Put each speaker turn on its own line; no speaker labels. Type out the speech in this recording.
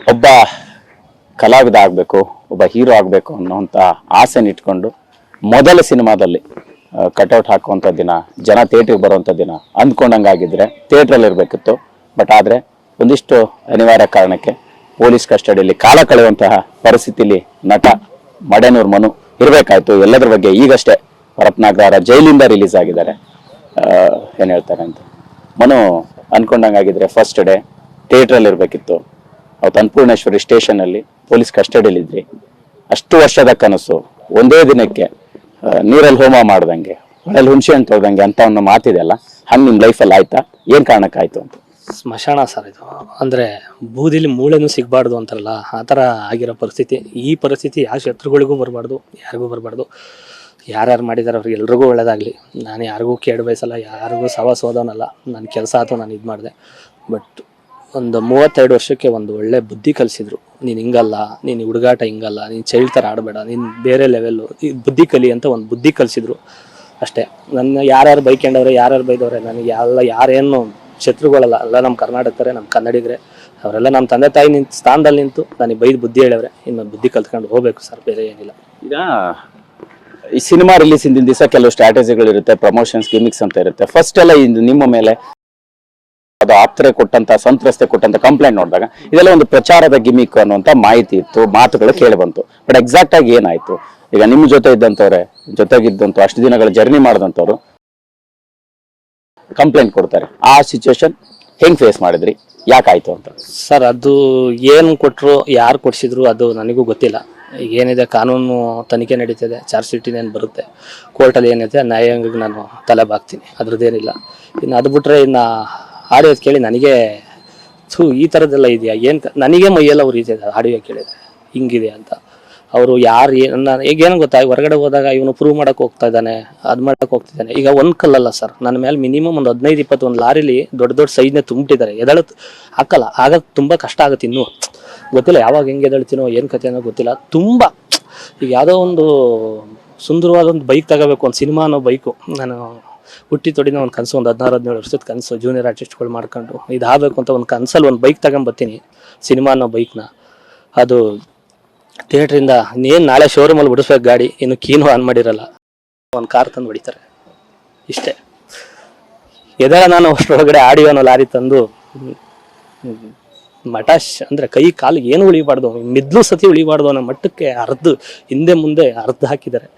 ಒಬ್ಬ ಕಲಾವಿದ ಆಗಬೇಕು, ಒಬ್ಬ ಹೀರೋ ಆಗಬೇಕು ಅನ್ನೋಂಥ ಆಸೆನ ಇಟ್ಕೊಂಡು ಮೊದಲ ಸಿನಿಮಾದಲ್ಲಿ ಕಟ್ಔಟ್ ಹಾಕುವಂಥ ದಿನ, ಜನ ಥಿಯೇಟ್ರಿಗೆ ಬರುವಂಥ ದಿನ ಅಂದ್ಕೊಂಡಂಗಾಗಿದ್ರೆ ಥಿಯೇಟ್ರಲ್ಲಿ ಇರಬೇಕಿತ್ತು. ಬಟ್ ಆದರೆ ಒಂದಿಷ್ಟು ಅನಿವಾರ್ಯ ಕಾರಣಕ್ಕೆ ಪೊಲೀಸ್ ಕಸ್ಟಡಿಯಲ್ಲಿ ಕಾಲ ಕಳೆಯುವಂತಹ ಪರಿಸ್ಥಿತಿಲಿ ನಟ ಮಡೆನೂರ್ ಮನು ಇರಬೇಕಾಯ್ತು. ಎಲ್ಲದ್ರ ಬಗ್ಗೆ ಈಗಷ್ಟೇ ರತ್ನಾಕರ ಜೈಲಿಂದ ರಿಲೀಸ್ ಆಗಿದ್ದಾರೆ. ಏನು ಹೇಳ್ತಾರೆ ಅಂತ ಮನು ಅನ್ಕೊಂಡಂಗಾಗಿದ್ರೆ ಫಸ್ಟ್ ಡೇ ಥಿಯೇಟ್ರಲ್ಲಿ ಇರಬೇಕಿತ್ತು. ಅವತ್ತು ಅನ್ನಪೂರ್ಣೇಶ್ವರಿ ಸ್ಟೇಷನಲ್ಲಿ ಪೊಲೀಸ್ ಕಸ್ಟಡಿಯಲ್ಲಿದ್ರಿ. ಅಷ್ಟು ವರ್ಷದ ಕನಸು ಒಂದೇ ದಿನಕ್ಕೆ ನೀರಲ್ಲಿ ಹೋಮ ಮಾಡ್ದಂಗೆ, ಮಳೆಯಲ್ಲಿ ಹುಣಸೆ ಹಣ್ಣು ತೊಳ್ದಂಗೆ ಅಂತ ಒಂದು ಮಾತಿದೆಯಲ್ಲ, ಹಂಗೆ ನಿಮ್ಮ ಲೈಫಲ್ಲಿ ಆಯ್ತಾ? ಏನು ಕಾರಣಕ್ಕಾಯ್ತು ಅಂತ?
ಸ್ಮಶಾನ ಸರ್ ಇದು. ಅಂದರೆ ಬೂದಿಲಿ ಮೂಳೆನೂ ಸಿಗಬಾರ್ದು ಅಂತಾರಲ್ಲ, ಆ ಥರ ಆಗಿರೋ ಪರಿಸ್ಥಿತಿ. ಈ ಪರಿಸ್ಥಿತಿ ಯಾವ ಶತ್ರುಗಳಿಗೂ ಬರಬಾರ್ದು, ಯಾರಿಗೂ ಬರಬಾರ್ದು. ಯಾರ್ಯಾರು ಮಾಡಿದಾರೆ ಅವ್ರಿಗೆ ಎಲ್ರಿಗೂ ಒಳ್ಳೇದಾಗಲಿ. ನಾನು ಯಾರಿಗೂ ಕೇಡು ಬಯಸಲ್ಲ, ಯಾರಿಗೂ ಸವಾಸ ಹೋದವನಲ್ಲ. ನನ್ನ ಕೆಲಸ ಆಯ್ತು, ನಾನು ಇದು ಮಾಡಿದೆ. ಬಟ್ ಒಂದು 32 ವರ್ಷಕ್ಕೆ ಒಂದು ಒಳ್ಳೆ ಬುದ್ಧಿ ಕಲಿಸಿದ್ರು. ನೀನು ಹಿಂಗಲ್ಲ, ನೀನು ಹುಡುಗಾಟ ಹಿಂಗಲ್ಲ, ನೀನು ಚೈಲ್ಡ್ ಥರ ಆಡಬೇಡ, ನೀನು ಬೇರೆ ಲೆವೆಲ್ಲು, ಈ ಬುದ್ಧಿ ಕಲಿ ಅಂತ ಒಂದು ಬುದ್ಧಿ ಕಲಿಸಿದ್ರು ಅಷ್ಟೇ. ನನ್ನ ಯಾರ್ಯಾರು ಬೈಕೊಂಡವ್ರೆ, ಯಾರ್ಯಾರು ಬೈದವ್ರೆ, ನನಗೆ ಯಾರೇನು ಶತ್ರುಗಳಲ್ಲ, ಎಲ್ಲ ನಮ್ಮ ಕರ್ನಾಟಕರೆ, ನಮ್ಮ ಕನ್ನಡಿಗರೆ. ಅವರೆಲ್ಲ ನಮ್ಮ ತಂದೆ ತಾಯಿ ಸ್ಥಾನದಲ್ಲಿ ನಿಂತು ನನಗೆ ಬೈದು ಬುದ್ಧಿ ಹೇಳವ್ರೆ. ಇನ್ನು ಬುದ್ಧಿ ಕಲ್ತ್ಕೊಂಡು ಹೋಗ್ಬೇಕು ಸರ್, ಬೇರೆ ಏನಿಲ್ಲ.
ಈಗ ಈ ಸಿನಿಮಾ ರಿಲೀಸ್ ಹಿಂದಿನ ದಿವಸ ಕೆಲವು ಸ್ಟ್ರಾಟಜಿಗಳಿರುತ್ತೆ, ಪ್ರಮೋಷನ್ಸ್ ಗಿಮಿಕ್ಸ್ ಅಂತ ಇರುತ್ತೆ. ಫಸ್ಟ್ ಎಲ್ಲ ನಿಮ್ಮ ಮೇಲೆ ಅದು ಆಪ್ತರೆ ಕೊಟ್ಟಂತ, ಸಂತ್ರಸ್ತೆ ಕೊಟ್ಟಂತ ಕಂಪ್ಲೇಂಟ್ ನೋಡಿದಾಗ ಇದೆಲ್ಲ ಒಂದು ಪ್ರಚಾರದ ಗಿಮಿಕ್ ಅನ್ನುವಂತ ಮಾಹಿತಿ ಇತ್ತು, ಮಾತುಗಳು ಕೇಳಿ ಬಂತು. ಬಟ್ ಎಕ್ಸಾಕ್ಟ್ ಆಗಿ ಏನಾಯ್ತು? ಈಗ ನಿಮ್ಮ ಜೊತೆ ಇದ್ದಂಥವ್ರೆ, ಜೊತೆಗಿದ್ದಂತ ಅಷ್ಟು ದಿನಗಳ ಜರ್ನಿ ಮಾಡಿದಂಥವ್ರು ಕಂಪ್ಲೇಂಟ್ ಕೊಡ್ತಾರೆ. ಆ ಸಿಚುವೇಶನ್ ಹೆಂಗ್ ಫೇಸ್ ಮಾಡಿದ್ರಿ, ಯಾಕಾಯ್ತು ಅಂತ?
ಸರ್, ಅದು ಏನು ಕೊಟ್ಟರು, ಯಾರು ಕೊಡಿಸಿದ್ರು ಅದು ನನಗೂ ಗೊತ್ತಿಲ್ಲ. ಏನಿದೆ ಕಾನೂನು ತನಿಖೆ ನಡೀತಿದೆ, ಚಾರ್ಜ್ ಶೀಟ್ ಏನು ಬರುತ್ತೆ, ಕೋರ್ಟಲ್ಲಿ ಏನಿದೆ ನ್ಯಾಯಾಂಗಕ್ಕೆ ನಾನು ತಲೆ ಬಾಗ್ತೀನಿ, ಅದ್ರದ್ದೇನಿಲ್ಲ. ಇನ್ನು ಅದು ಬಿಟ್ರೆ ಇನ್ನು ಆಡಿಯೋದು ಕೇಳಿ ನನಗೆ ಈ ಥರದ್ದೆಲ್ಲ ಇದೆಯಾ ಏನು, ನನಗೆ ಮೈಯೆಲ್ಲ ಉರಿತಿದೆ ಆಡಿಯೋ ಕೇಳಿದರೆ ಹಿಂಗಿದೆ ಅಂತ. ಅವರು ಯಾರು ಈಗೇನು ಗೊತ್ತಾ, ಹೊರಗಡೆ ಹೋದಾಗ ಇವನು ಪ್ರೂವ್ ಮಾಡೋಕೆ ಹೋಗ್ತಾ ಇದ್ದಾನೆ, ಅದು ಮಾಡೋಕೆ ಹೋಗ್ತಿದ್ದಾನೆ. ಈಗ ಒಂದು ಕಲ್ಲಲ್ಲ ಸರ್, ನನ್ನ ಮೇಲೆ ಮಿನಿಮಮ್ ಒಂದು 15-20 ಒಂದು ಲಾರಿಲಿ ದೊಡ್ಡ ಸೈಜ್ನೇ ತುಂಬಿಟ್ಟಿದ್ದಾರೆ. ಹಾಕಲ್ಲ, ಆಗ ತುಂಬ ಕಷ್ಟ ಆಗುತ್ತೆ. ಇನ್ನೂ ಗೊತ್ತಿಲ್ಲ ಯಾವಾಗ ಹೆಂಗೆ ಎದಳ್ತೀನೋ, ಏನು ಕತೆ ಅನ್ನೋ ಗೊತ್ತಿಲ್ಲ. ತುಂಬ ಈಗ ಯಾವುದೋ ಒಂದು ಸುಂದರವಾದ ಒಂದು ಬೈಕ್ ತಗೋಬೇಕು, ಒಂದು ಸಿನಿಮಾ ಅನ್ನೋ ಬೈಕು. ನಾನು ಹುಟ್ಟಿ ತೊಡಿನ ಒಂದು ಕನಸು, ಒಂದು 16-17 ವರ್ಷದ ಕನಸು, ಜೂನಿಯರ್ ಆರ್ಟಿಸ್ಟ್ಗಳು ಮಾಡ್ಕೊಂಡು ಇದಾಗಬೇಕು ಅಂತ ಒಂದು ಕನಸಲ್ಲಿ ಒಂದು ಬೈಕ್ ತಗೊಂಬರ್ತೀನಿ, ಸಿನಿಮಾ ಅನ್ನೋ ಬೈಕ್ನ. ಅದು ಥಿಯೇಟ್ರಿಂದ ಇನ್ನೇನು ನಾಳೆ ಶೋರೂಮಲ್ಲಿ ಬಿಡಿಸ್ಬೇಕು ಗಾಡಿ, ಇನ್ನು ಕೀನು ಆನ್ ಮಾಡಿರಲ್ಲ, ಒಂದು ಕಾರ್ ತಂದು ಹೊಡಿತಾರೆ ಇಷ್ಟೇ. ನಾನು ಅಷ್ಟರೊಳಗಡೆ ಆಡಿಯೋನ ಲಾರಿ ತಂದು ಮಟಾಶ್ ಅಂದರೆ ಕೈ ಕಾಲಿಗೆ ಏನು ಉಳಿಬಾರ್ದು, ಮಿದ್ಲು ಸತಿ ಉಳಿಬಾರ್ದು ಅನ್ನೋ ಮಟ್ಟಕ್ಕೆ ಹಿಂದೆ ಮುಂದೆ ಅರ್ಧ ಹಾಕಿದ್ದಾರೆ.